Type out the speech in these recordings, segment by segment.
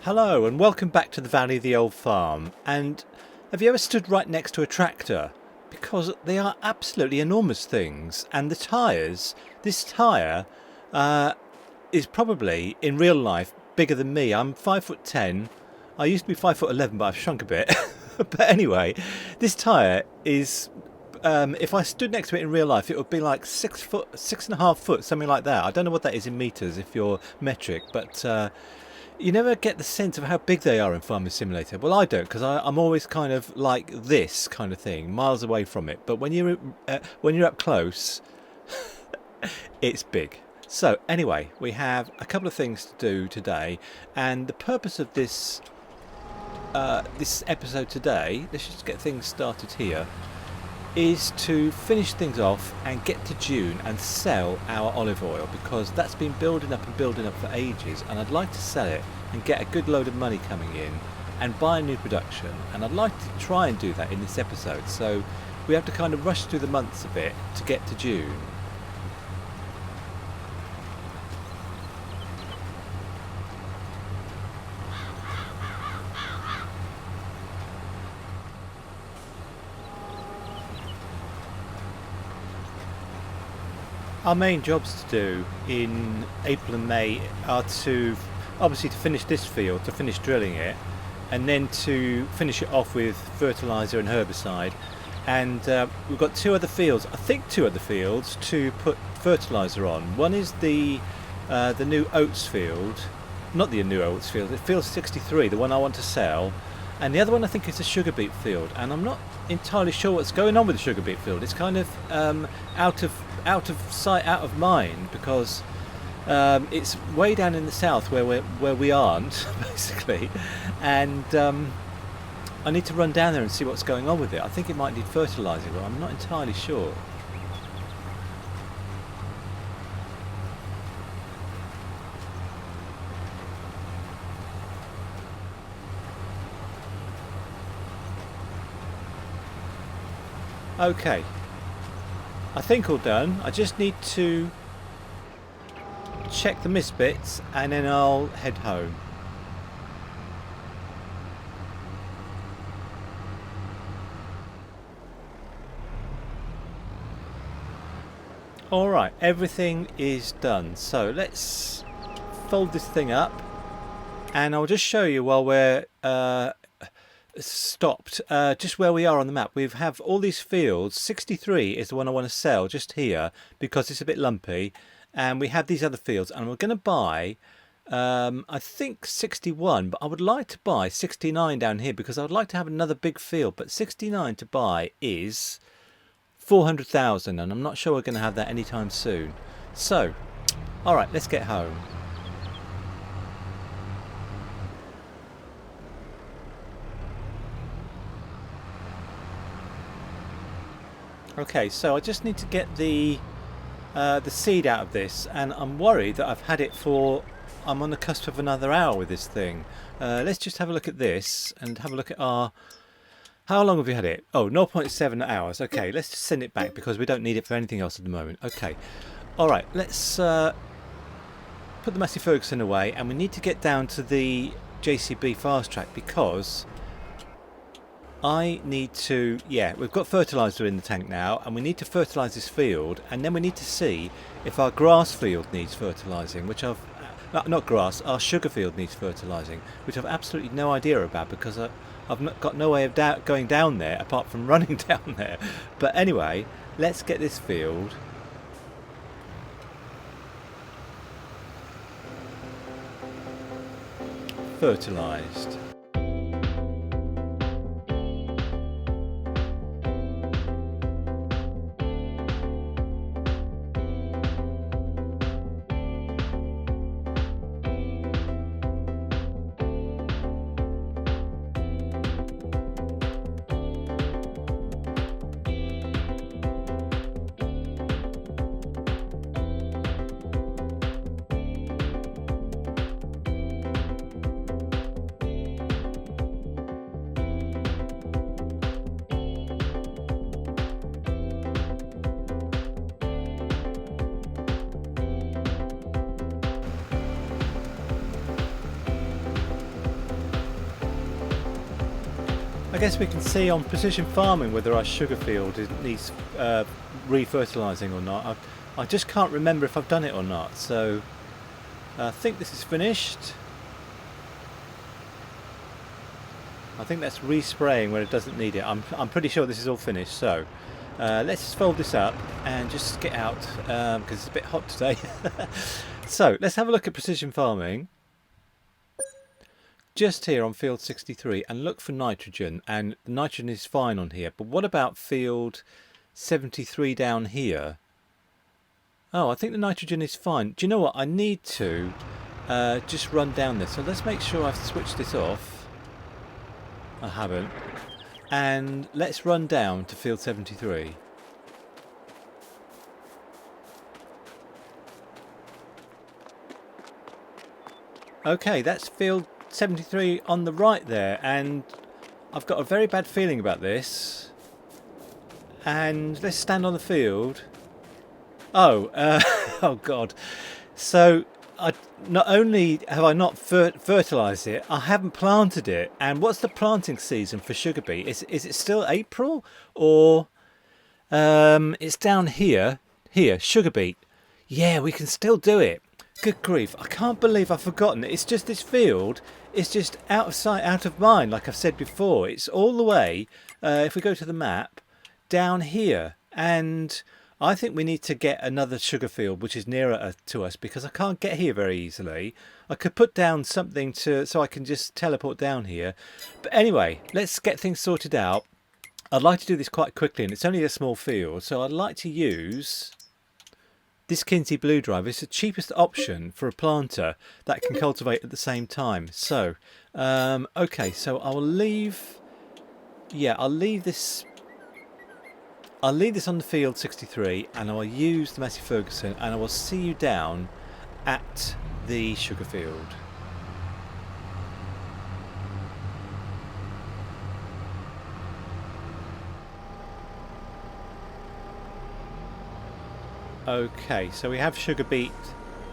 Hello and welcome back to the Valley of the Old Farm. And have you ever stood right next to a tractor? Because they are absolutely enormous things. And the tyres, this tyre is probably in real life bigger than me. I'm 5'10". I used to be 5'11", but I've shrunk a bit. But anyway, this tyre is, if I stood next to it in real life, it would be like 6 foot, 6.5 foot, something like that. I don't know what that is in meters if you're metric, but you never get the sense of how big they are in Farming Simulator. Well, I don't, because I'm always kind of like this kind of thing, miles away from it. But when you're up close, it's big. So anyway, we have a couple of things to do today, and the purpose of this this episode today, let's just get things started here, is to finish things off and get to June and sell our olive oil, because that's been building up and building up for ages, and I'd like to sell it and get a good load of money coming in and buy a new production, and I'd like to try and do that in this episode. So we have to kind of rush through the months a bit to get to June. Our main jobs to do in April and May are to obviously to finish this field, to finish drilling it, and then to finish it off with fertiliser and herbicide. And we've got two other fields to put fertiliser on. One is the new oats field, not the new oats field, it's field 63, the one I want to sell, and the other one I think is a sugar beet field, and I'm not entirely sure what's going on with the sugar beet field. It's kind of out of sight, out of mind, because it's way down in the south where we aren't basically, and I need to run down there and see what's going on with it. I think it might need fertilising, but I'm not entirely sure. Okay, I think all done. I just need to check the mist bits and then I'll head home. Alright, everything is done. So let's fold this thing up and I'll just show you while we're stopped just where we are on the map. We have all these fields. 63 is the one I want to sell just here because it's a bit lumpy, and we have these other fields, and we're going to buy I think 61, but I would like to buy 69 down here because I would like to have another big field, but 69 to buy is 400,000 and I'm not sure we're going to have that anytime soon. So alright, let's get home. Okay, so I just need to get the seed out of this, and I'm worried that I've had it for, I'm on the cusp of another hour with this thing. Let's just have a look at this and have a look at our, how long have we had it? Oh, 0.7 hours. Okay, let's just send it back because we don't need it for anything else at the moment. Okay, alright, let's put the Massey Ferguson away, and we need to get down to the JCB fast track because I need to, yeah, we've got fertiliser in the tank now, and we need to fertilise this field, and then we need to see if our grass field needs fertilising, which I've, not grass, our sugar field needs fertilising, which I've absolutely no idea about because I've got no way of going down there apart from running down there. But anyway, let's get this field fertilised. guess we can see on precision farming whether our sugar field needs re-fertilising or not. I just can't remember if I've done it or not, so I think this is finished. I think that's respraying when it doesn't need it. I'm pretty sure this is all finished, so let's just fold this up and just get out because it's a bit hot today. So let's have a look at precision farming. Just here on field 63 and look for nitrogen, and the nitrogen is fine on here, but what about field 73 down here? Oh, I think the nitrogen is fine. Do you know what? I need to just run down this, so let's make sure I've switched this off. I haven't. And let's run down to field 73. Okay, that's field 73 on the right there, and I've got a very bad feeling about this. And let's stand on the field. Oh, oh God. So not only have I not fertilised it, I haven't planted it. And what's the planting season for sugar beet? Is it still April, or it's down here, sugar beet? Yeah, we can still do it. Good grief, I can't believe I've forgotten. It's just this field, it's just out of sight, out of mind, like I've said before. It's all the way, if we go to the map, down here. And I think we need to get another sugar field which is nearer to us, because I can't get here very easily. I could put down something so I can just teleport down here. But anyway, let's get things sorted out. I'd like to do this quite quickly, and it's only a small field, so I'd like to use this Kinsey Blue Drive. It's the cheapest option for a planter that can cultivate at the same time. So, okay, so I'll leave this on the field 63, and I will use the Massey Ferguson, and I will see you down at the sugar field. Okay, so we have sugar beet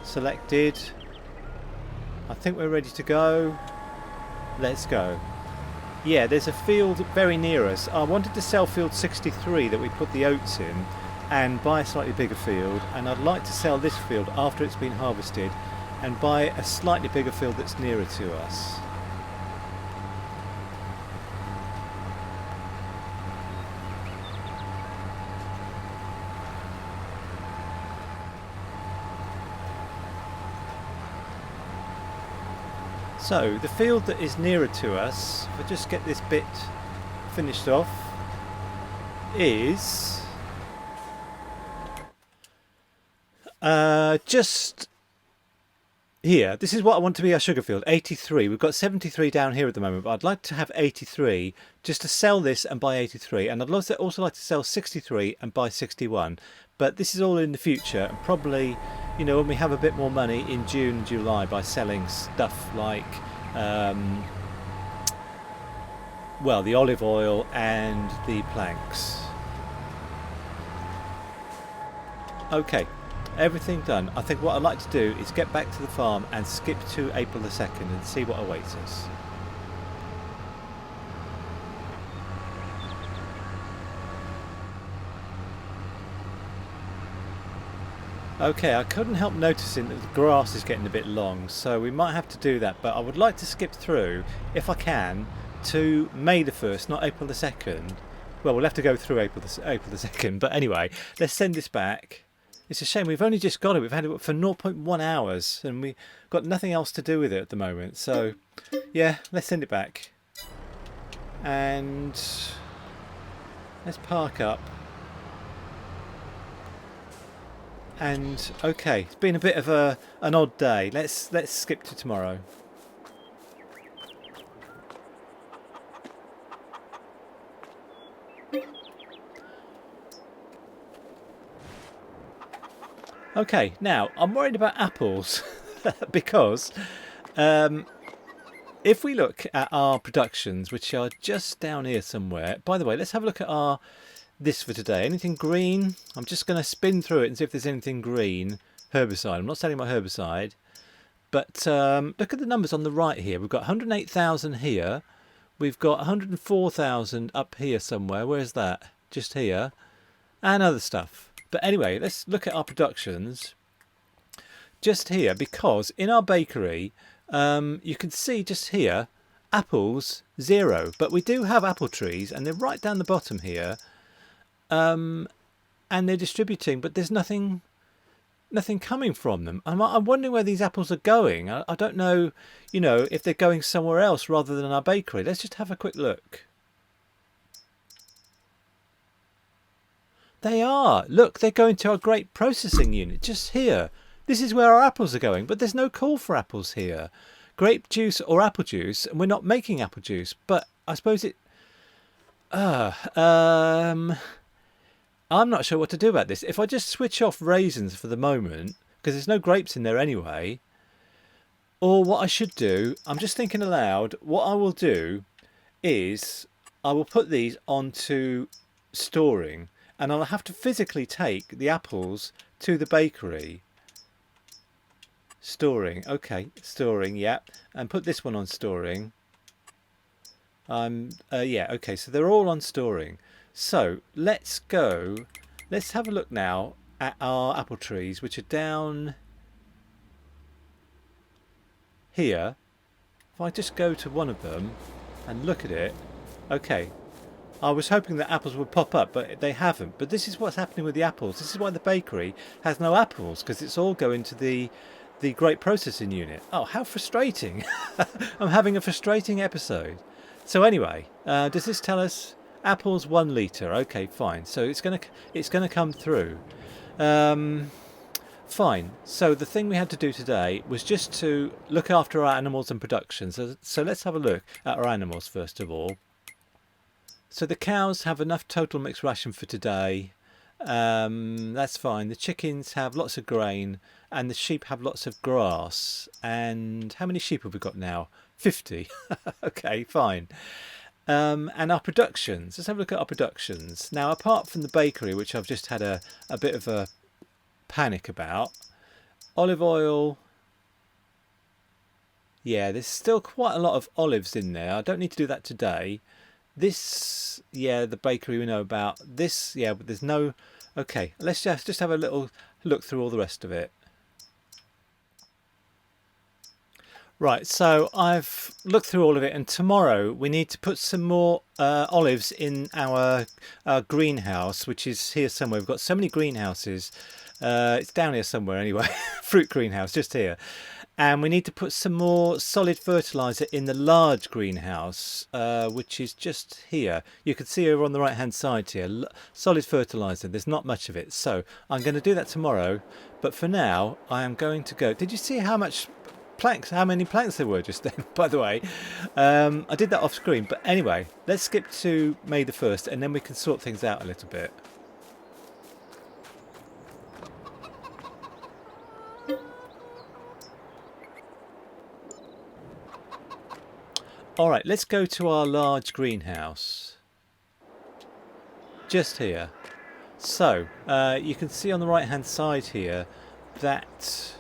selected. I think we're ready to go. Let's go. Yeah, there's a field very near us. I wanted to sell field 63 that we put the oats in and buy a slightly bigger field, and I'd like to sell this field after it's been harvested and buy a slightly bigger field that's nearer to us. So the field that is nearer to us, if I just get this bit finished off, is just here. This is what I want to be our sugar field, 83. We've got 73 down here at the moment, but I'd like to have 83 just to sell this and buy 83, and I'd also like to sell 63 and buy 61. But this is all in the future, and probably, you know, when we have a bit more money in June and July, by selling stuff like well, the olive oil and the planks. Okay, everything done. I think what I'd like to do is get back to the farm and skip to April the 2nd and see what awaits us. Okay, I couldn't help noticing that the grass is getting a bit long, so we might have to do that, but I would like to skip through, if I can, to May the 1st, not April the 2nd. Well, we'll have to go through April the 2nd, but anyway, let's send this back. It's a shame, we've only just got it, we've had it for 0.1 hours, and we've got nothing else to do with it at the moment, so yeah, let's send it back. And let's park up. And okay, it's been a bit of an odd day. Let's skip to tomorrow. Okay, now I'm worried about apples because if we look at our productions, which are just down here somewhere. By the way, let's have a look at our this for today. Anything green? I'm just going to spin through it and see if there's anything green. Herbicide. I'm not selling my herbicide, but look at the numbers on the right here. We've got 108,000 here. We've got 104,000 up here somewhere. Where's that? Just here. And other stuff. But anyway, let's look at our productions just here, because in our bakery, you can see just here, apples 0, but we do have apple trees, and they're right down the bottom here, and they're distributing, but there's nothing coming from them. I'm wondering where these apples are going. I don't know, you know, if they're going somewhere else rather than our bakery. Let's just have a quick look. They are. Look, they're going to our grape processing unit just here. This is where our apples are going, but there's no call for apples here. Grape juice or apple juice, and we're not making apple juice, but I suppose it... I'm not sure what to do about this. If I just switch off raisins for the moment, because there's no grapes in there anyway, or what I should do, I'm just thinking aloud, what I will do is I will put these onto storing, and I'll have to physically take the apples to the bakery. Storing, okay, storing, yeah, and put this one on storing. Yeah, okay, so they're all on storing. So let's have a look now at our apple trees, which are down here. If I just go to one of them and look at it, okay, I was hoping that apples would pop up, but they haven't. But this is what's happening with the apples. This is why the bakery has no apples, because it's all going to the grape processing unit. Oh, how frustrating. I'm having a frustrating episode. So anyway, does this tell us apples 1 litre? Okay, fine. So it's gonna come through. Fine. So the thing we had to do today was just to look after our animals and production. So let's have a look at our animals first of all. So the cows have enough total mixed ration for today. That's fine. The chickens have lots of grain, and the sheep have lots of grass. And how many sheep have we got now? 50. Okay, fine. And our productions. Let's have a look at our productions. Now, apart from the bakery, which I've just had a bit of a panic about, olive oil. Yeah, there's still quite a lot of olives in there. I don't need to do that today. This, yeah, the bakery we know about. This, yeah, but there's no... Okay, let's just have a little look through all the rest of it. Right, so I've looked through all of it, and tomorrow we need to put some more olives in our greenhouse, which is here somewhere. We've got so many greenhouses. It's down here somewhere anyway. Fruit greenhouse, just here. And we need to put some more solid fertiliser in the large greenhouse, which is just here. You can see over on the right hand side here, solid fertiliser. There's not much of it. So I'm going to do that tomorrow. But for now, I am going to go. Did you see how many planks there were just then, by the way? I did that off screen. But anyway, let's skip to May the 1st, and then we can sort things out a little bit. Alright, let's go to our large greenhouse. Just here. So, you can see on the right hand side here that,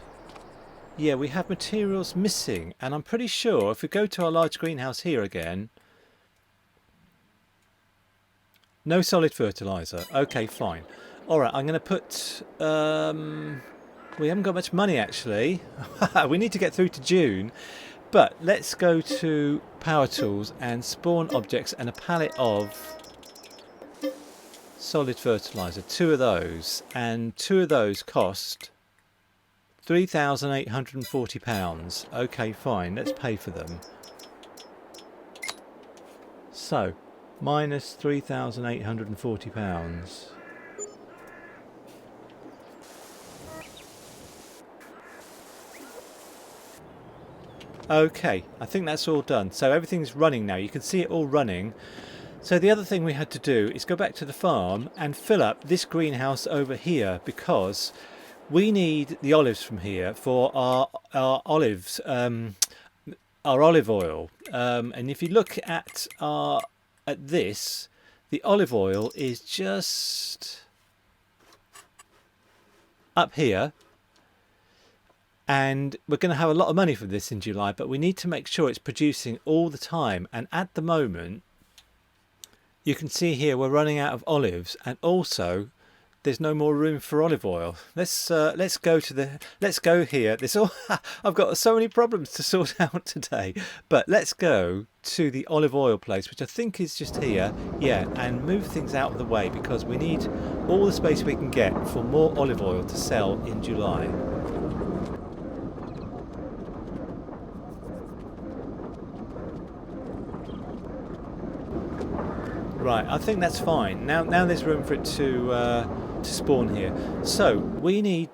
yeah, we have materials missing. And I'm pretty sure if we go to our large greenhouse here again, no solid fertiliser. Okay, fine. Alright, I'm going to put... we haven't got much money actually. We need to get through to June. But let's go to Power Tools and Spawn Objects and a pallet of solid fertiliser. 2 of those. And 2 of those cost £3,840. Okay, fine. Let's pay for them. So, minus £3,840. Okay, I think that's all done. So everything's running now. You can see it all running. So the other thing we had to do is go back to the farm and fill up this greenhouse over here, because we need the olives from here for our olives, our olive oil. And if you look at this, the olive oil is just up here. and we're going to have a lot of money for this in July, but we need to make sure it's producing all the time. And at the moment, you can see here we're running out of olives, and also there's no more room for olive oil. Let's go here. I've got so many problems to sort out today, but let's go to the olive oil place, which I think is just here. Yeah, and move things out of the way because we need all the space we can get for more olive oil to sell in July. Right, I think that's fine. Now there's room for it to spawn here. So we need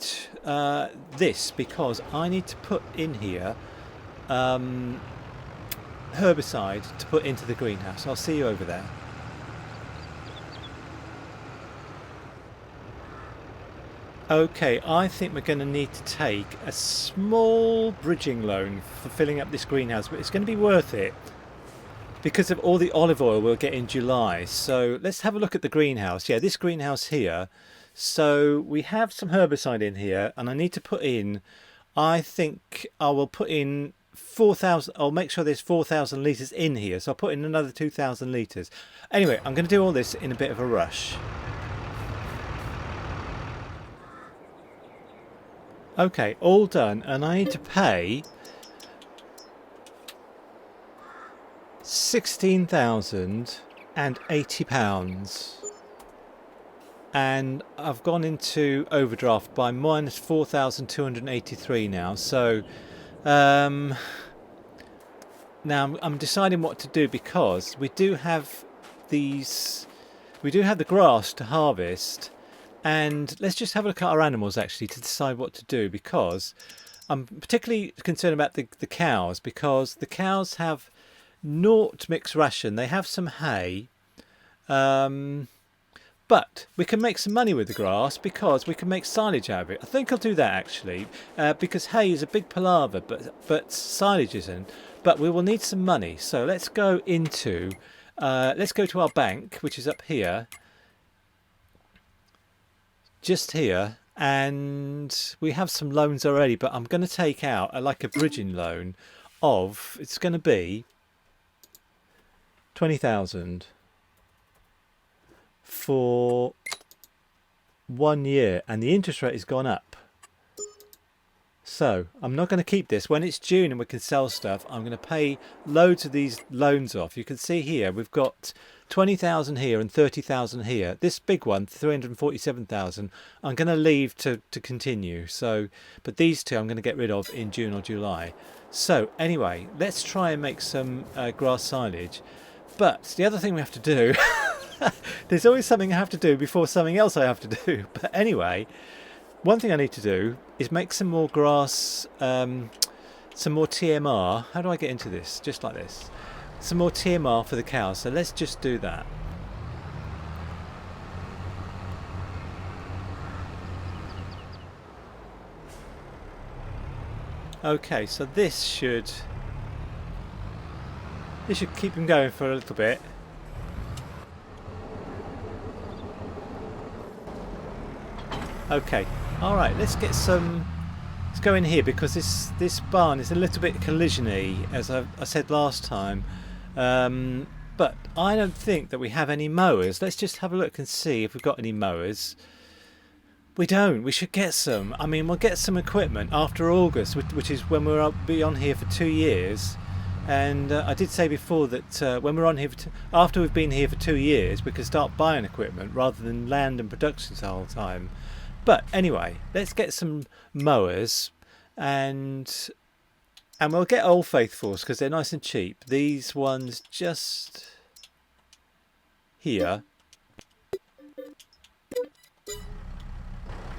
this because I need to put in here herbicide to put into the greenhouse. I'll see you over there. Okay, I think we're going to need to take a small bridging loan for filling up this greenhouse, but it's going to be worth it because of all the olive oil we'll get in July. So let's have a look at the greenhouse. Yeah, this greenhouse here. So we have some herbicide in here, and I need to put in, I think I will put in 4,000. I'll make sure there's 4,000 litres in here. So I'll put in another 2,000 litres. Anyway, I'm going to do all this in a bit of a rush. Okay, all done, and I need to pay £16,080, and I've gone into overdraft by minus 4,283 now. So now I'm deciding what to do because we do have the grass to harvest, and let's just have a look at our animals actually to decide what to do, because I'm particularly concerned about the cows, because the cows have naught mixed ration. They have some hay, but we can make some money with the grass because we can make silage out of it. I think I'll do that actually, because hay is a big palaver, but silage isn't. But we will need some money, so let's go to our bank, which is up here, just here, and we have some loans already. But I'm going to take out like a bridging loan of, it's going to be 20,000 for 1 year, and the interest rate has gone up. So I'm not going to keep this. When it's June and we can sell stuff, I'm going to pay loads of these loans off. You can see here we've got 20,000 here and 30,000 here. This big one, 347,000, I'm going to leave to continue. So, but these two I'm going to get rid of in June or July. So anyway, let's try and make some grass silage. But the other thing we have to do, there's always something I have to do before something else I have to do. But anyway, one thing I need to do is make some more grass, some more TMR. How do I get into this? Just like this. Some more TMR for the cows. So let's just do that. Okay, so this should keep them going for a little bit. Okay, all right, let's go in here, because this barn is a little bit collision-y, as I said last time. But I don't think that we have any mowers. Let's just have a look and see if we've got any mowers. We don't. We should get some. I mean, we'll get some equipment after August, which is when we'll be on here for 2 years. And I did say before that when we're on here after we've been here for 2 years, we can start buying equipment rather than land and productions the whole time. But anyway, let's get some mowers, and we'll get Old Faithfuls because they're nice and cheap. These ones just here.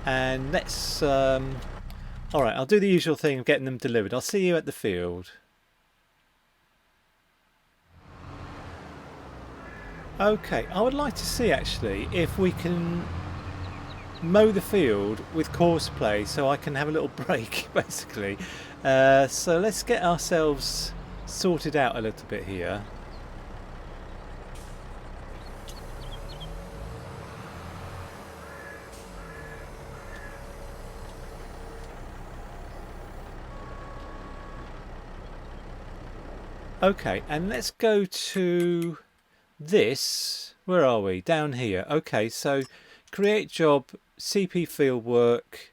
And let's alright, I'll do the usual thing of getting them delivered. I'll see you at the field. Okay, I would like to see actually if we can mow the field with course play so I can have a little break basically. So let's get ourselves sorted out a little bit here. Okay, and let's go to this. Where are we? Down here. Okay, so create job, CP field work,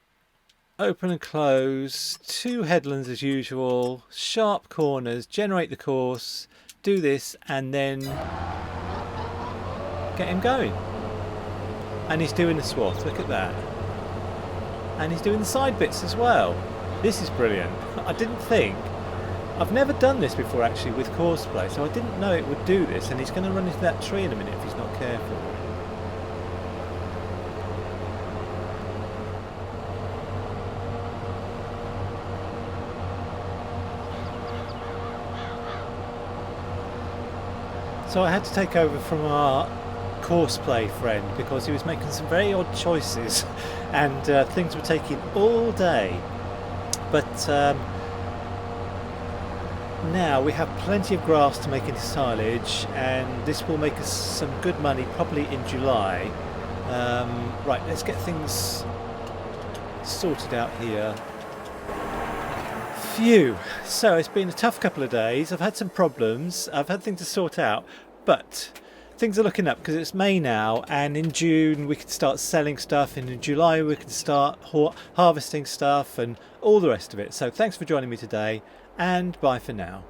open and close, 2 headlands as usual, sharp corners, generate the course, do this, and then get him going. And he's doing the swath, look at that. And he's doing the side bits as well. This is brilliant. I didn't think, I've never done this before actually with courseplay, so I didn't know it would do this, and he's going to run into that tree in a minute if he's not careful. So I had to take over from our courseplay friend because he was making some very odd choices and things were taking all day. But now we have plenty of grass to make into silage, and this will make us some good money probably in July. Right, let's get things sorted out here. Phew! So it's been a tough couple of days. I've had some problems. I've had things to sort out, but things are looking up because it's May now, and in June we can start selling stuff, and in July we can start harvesting stuff and all the rest of it. So thanks for joining me today, and bye for now.